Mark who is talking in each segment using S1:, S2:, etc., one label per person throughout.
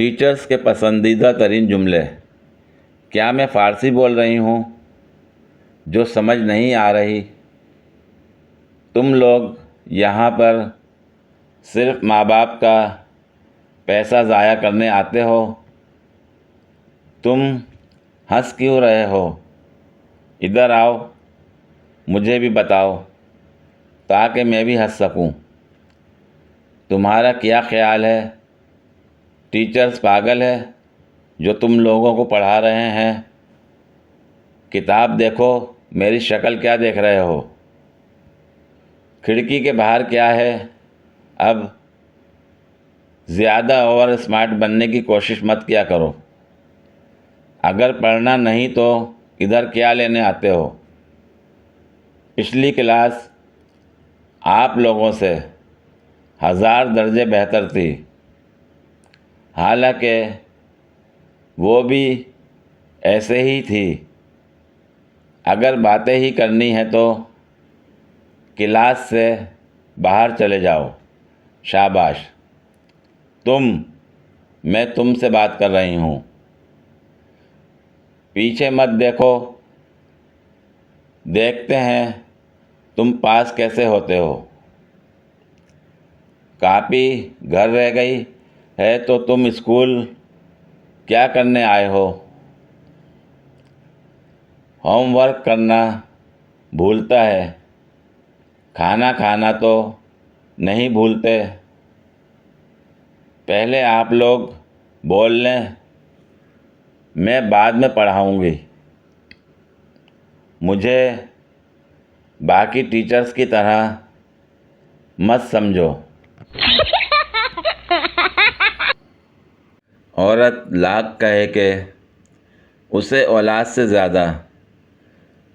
S1: Teachers کے پسندیدہ ترین جملے۔ کیا میں فارسی بول رہی ہوں جو سمجھ نہیں آ رہی؟ تم لوگ یہاں پر صرف ماں باپ کا پیسہ ضائع کرنے آتے ہو؟ تم ہنس کیوں رہے ہو؟ ادھر آؤ، مجھے بھی بتاؤ تاکہ میں بھی ہنس سکوں۔ تمہارا کیا خیال ہے؟ ٹیچرز پاگل ہے جو تم لوگوں کو پڑھا رہے ہیں؟ کتاب دیکھو، میری شکل کیا دیکھ رہے ہو؟ کھڑکی کے باہر کیا ہے؟ اب زیادہ اوور اسمارٹ بننے کی کوشش مت کیا کرو۔ اگر پڑھنا نہیں تو ادھر کیا لینے آتے ہو؟ پچھلی کلاس آپ لوگوں سے 1000 درجے بہتر تھی، حالانکہ وہ بھی ایسے ہی تھی۔ اگر باتیں ہی کرنی ہے تو کلاس سے باہر چلے جاؤ۔ شاباش، میں تم سے بات کر رہی ہوں۔ پیچھے مت دیکھو، دیکھتے ہیں تم پاس کیسے ہوتے ہو۔ کاپی گھر رہ گئی ہے تو تم اسکول کیا کرنے آئے ہو؟ ہوم ورک کرنا بھولتا ہے، کھانا کھانا تو نہیں بھولتے۔ پہلے آپ لوگ بول لیں، میں بعد میں پڑھاؤں گی۔ مجھے باقی ٹیچرز کی طرح مت سمجھو۔ عورت لاکھ کہے کہ اسے اولاد سے زیادہ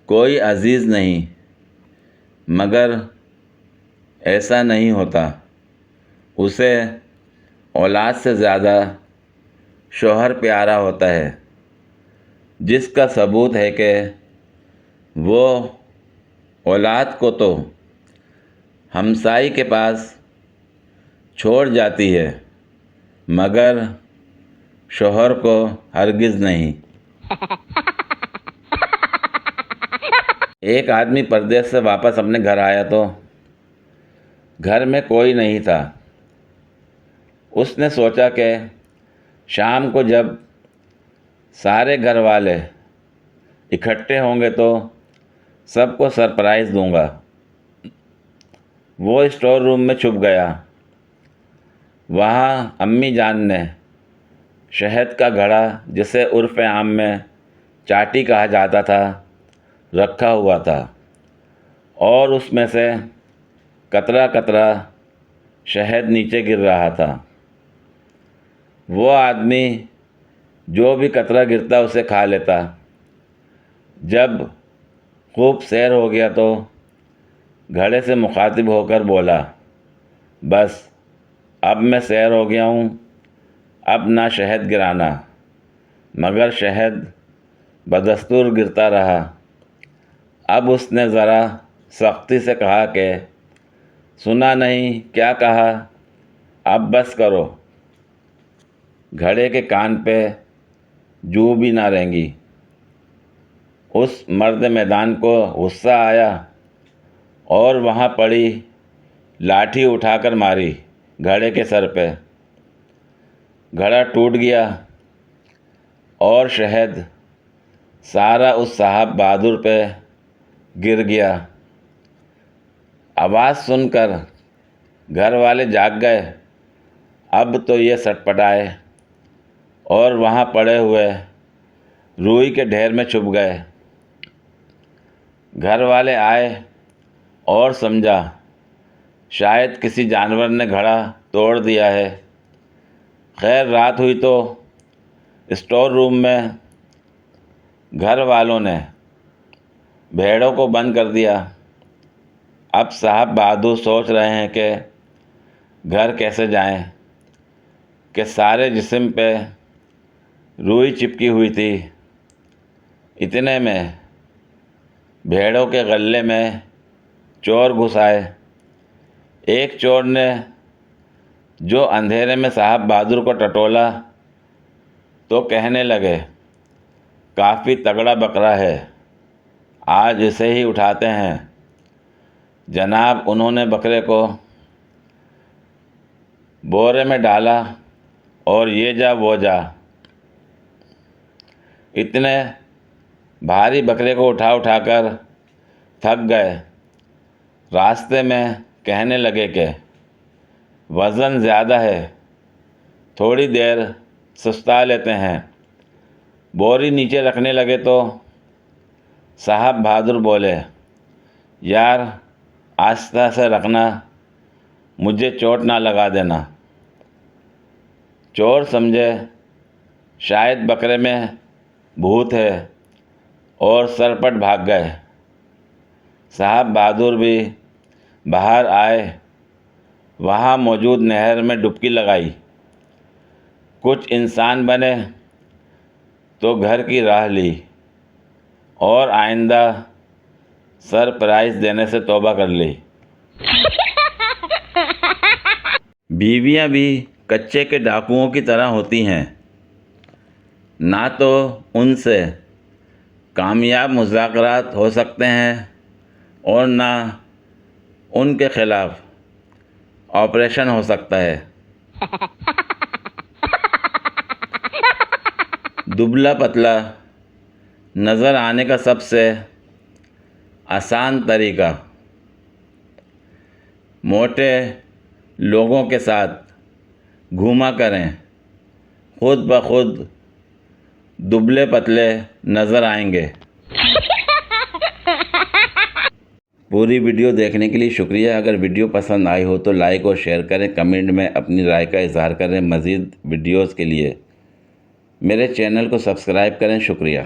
S1: کوئی عزیز نہیں، مگر ایسا نہیں ہوتا۔ اسے اولاد سے زیادہ شوہر پیارا ہوتا ہے، جس کا ثبوت ہے کہ وہ اولاد کو تو ہمسائی کے پاس چھوڑ جاتی ہے، مگر شوہر کو ہرگز نہیں۔ ایک آدمی پردیس سے واپس اپنے گھر آیا تو گھر میں کوئی نہیں تھا۔ اس نے سوچا کہ شام کو جب سارے گھر والے اکٹھے ہوں گے تو سب کو سرپرائز دوں گا۔ وہ اسٹور روم میں چھپ گیا۔ وہاں امی جان نے شہد کا گھڑا، جسے عرف عام میں چاٹی کہا جاتا تھا، رکھا ہوا تھا، اور اس میں سے قطرہ قطرہ شہد نیچے گر رہا تھا۔ وہ آدمی جو بھی قطرہ گرتا اسے کھا لیتا۔ جب خوب سیر ہو گیا تو گھڑے سے مخاطب ہو کر بولا، بس اب میں سیر ہو گیا ہوں، اب نہ شہد گرانا۔ مگر شہد بدستور گرتا رہا۔ اب اس نے ذرا سختی سے کہا کہ سنا نہیں کیا کہا، اب بس کرو۔ گھڑے کے کان پہ جوں بھی نہ رینگی۔ اس مرد میدان کو غصہ آیا اور وہاں پڑی لاٹھی اٹھا کر ماری گھڑے کے سر پہ۔ گھڑا ٹوٹ گیا اور شہد سارا اس صاحب بہادر پہ گر گیا۔ آواز سن کر گھر والے جاگ گئے۔ اب تو یہ سٹ پٹائے اور وہاں پڑے ہوئے روئی کے ڈھیر میں چھپ گئے۔ گھر والے آئے اور سمجھا شاید کسی جانور نے گھڑا توڑ دیا ہے۔ خیر رات ہوئی تو اسٹور روم میں گھر والوں نے بھیڑوں کو بند کر دیا۔ اب صاحب بہادر سوچ رہے ہیں کہ گھر کیسے جائیں، کہ سارے جسم پہ روئی چپکی ہوئی تھی۔ اتنے میں بھیڑوں کے غلے میں چور گھس آئے۔ ایک چور نے جو اندھیرے میں صاحب بہادر کو ٹٹولا تو کہنے لگے کافی تگڑا بکرا ہے، آج اسے ہی اٹھاتے ہیں۔ جناب انہوں نے بکرے کو بورے میں ڈالا اور یہ جا وہ جا اتنے بھاری بکرے کو اٹھا اٹھا کر تھک گئے۔ راستے میں کہنے لگے کہ وزن زیادہ ہے، تھوڑی دیر سستا لیتے ہیں۔ بوری نیچے رکھنے لگے تو صاحب بہادر بولے، یار آہستہ سے رکھنا، مجھے چوٹ نہ لگا دینا۔ چور سمجھے شاید بکرے میں بھوت ہے اور سرپٹ بھاگ گئے۔ صاحب بہادر بھی باہر آئے، وہاں موجود نہر میں ڈبکی لگائی۔ کچھ انسان بنے تو گھر کی راہ لی اور آئندہ سرپرائز دینے سے توبہ کر لی۔ بیویاں بھی کچے کے ڈاکوؤں کی طرح ہوتی ہیں، نہ تو ان سے کامیاب مذاکرات ہو سکتے ہیں اور نہ ان کے خلاف آپریشن ہو سکتا ہے۔ دبلا پتلا نظر آنے کا سب سے آسان طریقہ موٹے لوگوں کے ساتھ گھوما کریں، خود بخود دبلے پتلے نظر آئیں گے۔ پوری ویڈیو دیکھنے کے لیے شکریہ۔ اگر ویڈیو پسند آئی ہو تو لائک اور شیئر کریں، کمنٹ میں اپنی رائے کا اظہار کریں۔ مزید ویڈیوز کے لیے میرے چینل کو سبسکرائب کریں۔ شکریہ۔